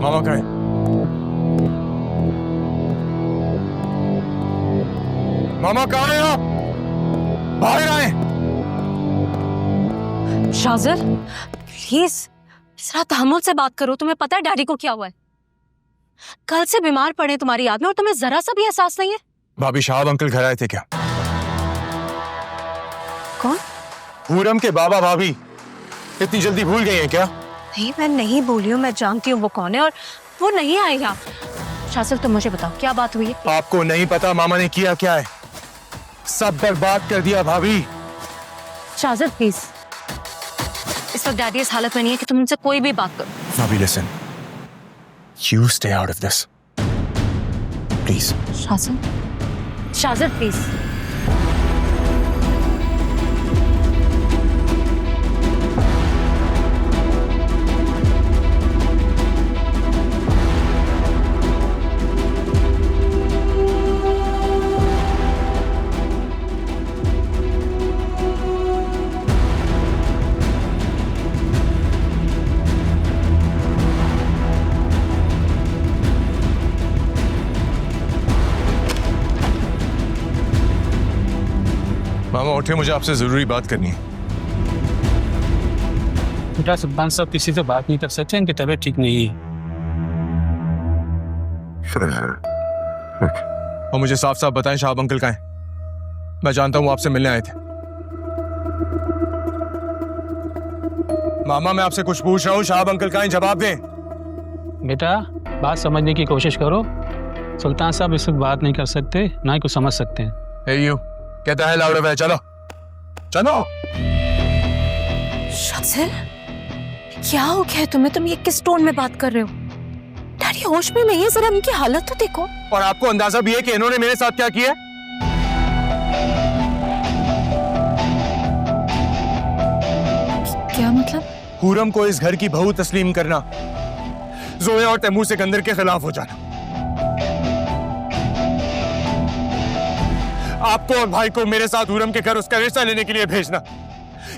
मामा कहाँ है? मामा कहाँ है आप? बाहर आए। शाजिर प्लीज जरा तहम्मुल से बात करो। तुम्हें पता है डैडी को क्या हुआ है? कल से बीमार पड़े तुम्हारी याद में और तुम्हें जरा सा भी एहसास नहीं है। भाभी शाहब अंकल घर आए थे क्या? कौन? पूरम के बाबा भाभी। इतनी जल्दी भूल गई हैं क्या? नहीं मैं नहीं बोली हूँ, मैं जानती हूँ वो कौन है और वो नहीं आए यहाँ। शाजिर तुम मुझे बताओ क्या बात हुई है? आपको नहीं पता मामा ने किया क्या है? सब बर्बाद कर दिया भाभी। शाजिर प्लीज, इस वक्त डैडी इस हालत में नहीं है कि तुम उनसे कोई भी बात करो। भाभी listen, you stay out of this, please. Shajir please. मामा उठे, मुझे आपसे जरूरी बात करनी है। बेटा सुल्तान साहब किसी से बात नहीं कर सकते, इनकी तबीयत ठीक नहीं है। और मुझे साफ साफ बताएं शाहब अंकल कहाँ हैं? मैं जानता हूँ वो आपसे मिलने आए थे। मामा मैं आपसे कुछ पूछ रहा हूँ, शाहब अंकल कहाँ हैं? जवाब दें। बेटा बात समझने की कोशिश करो। सुल्तान साहब इस वक्त बात नहीं कर सकते, ना ही कुछ समझ सकते हैं। Hey you, कहता है लाउड है, चलो चलो। शाजिर क्या हो गया है तुम्हें? तुम ये किस टोन में बात कर रहे हो? डैडी होश में नहीं है, जरा उनकी हालत तो देखो। और आपको अंदाजा भी है कि इन्होंने मेरे साथ क्या किया? क्या मतलब? पूरम को इस घर की बहू तस्लीम करना, जोया और तैमूर सिकंदर के खिलाफ हो जाना, आपको और भाई को मेरे साथ पूरम के घर उसका रिश्ता लेने के लिए भेजना,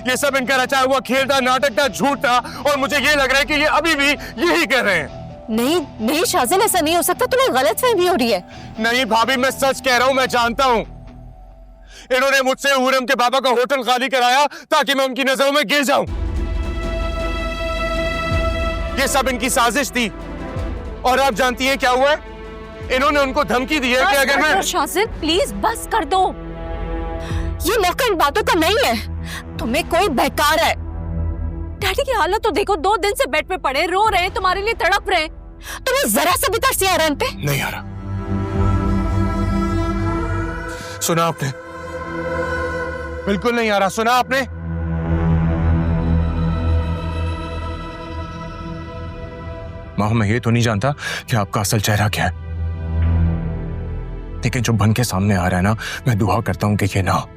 ये सब इनका रचा हुआ खेल था, नाटक था, झूठ था। और मुझे ये लग रहा है कि ये अभी भी यही कर रहे हैं। नहीं नहीं शाजिर, ऐसा नहीं हो सकता, तुम्हें गलतफहमी हो रही है। नहीं भाभी मैं सच कह रहा हूं, मैं जानता हूं। इन्होंने मुझसे पूरम के बाबा का होटल खाली कराया ताकि मैं उनकी नजरों में गिर जाऊं। ये सब इनकी साजिश थी। और आप जानती हैं क्या हुआ है? इन्होंने उनको धमकी दी है कि अगर मैं... शाजिर प्लीज बस कर दो, ये मौका इन बातों का नहीं है। तुम्हें कोई बहकार है। डैडी की हालत तो देखो, 2 दिन से बेड पे पड़े रो रहे हैं, तुम्हारे लिए तड़प रहे हैं। तुम्हें जरा सा भी तरस आ रहा है उन पे? नहीं आ रहा। सुना आपने? बिल्कुल नहीं आ रहा। सुना आपने? माँ मैं ये तो नहीं जानता कि आपका असल चेहरा क्या है, लेकिन जो बन के सामने आ रहा है ना, मैं दुआ करता हूं कि ये ना हो।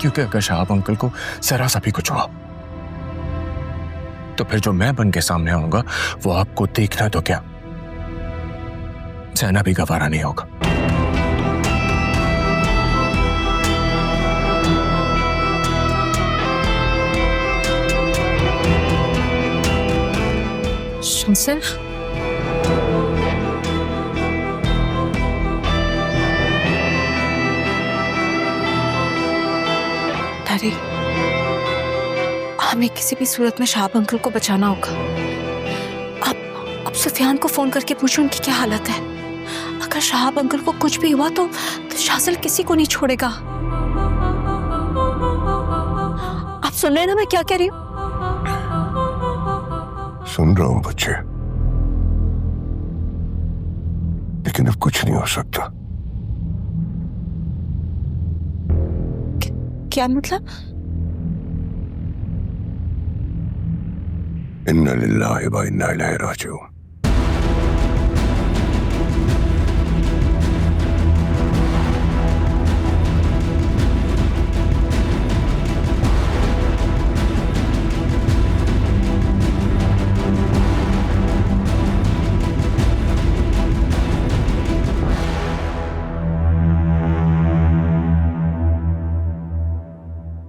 क्योंकि अगर शाहब अंकल को जरा सा भी कुछ हुआ तो फिर जो मैं बन के सामने आऊंगा वो आपको देखना तो क्या, सहना भी गवारा नहीं होगा। शाजिर डैडी, हमें किसी भी सूरत में शाहब अंकल को बचाना होगा। अब सुफियान को फोन करके पूछो उनकी क्या हालत है। अगर शाहब अंकल को कुछ भी हुआ तो शाजिर किसी को नहीं छोड़ेगा। आप सुन रहे हैं ना मैं क्या कह रही हूँ? सुन रहा हूं बच्चे, लेकिन अब कुछ नहीं हो सकता। क्या मतलब? इन्ना लिल्लाहि व इन्ना इलैहि राजिऊन।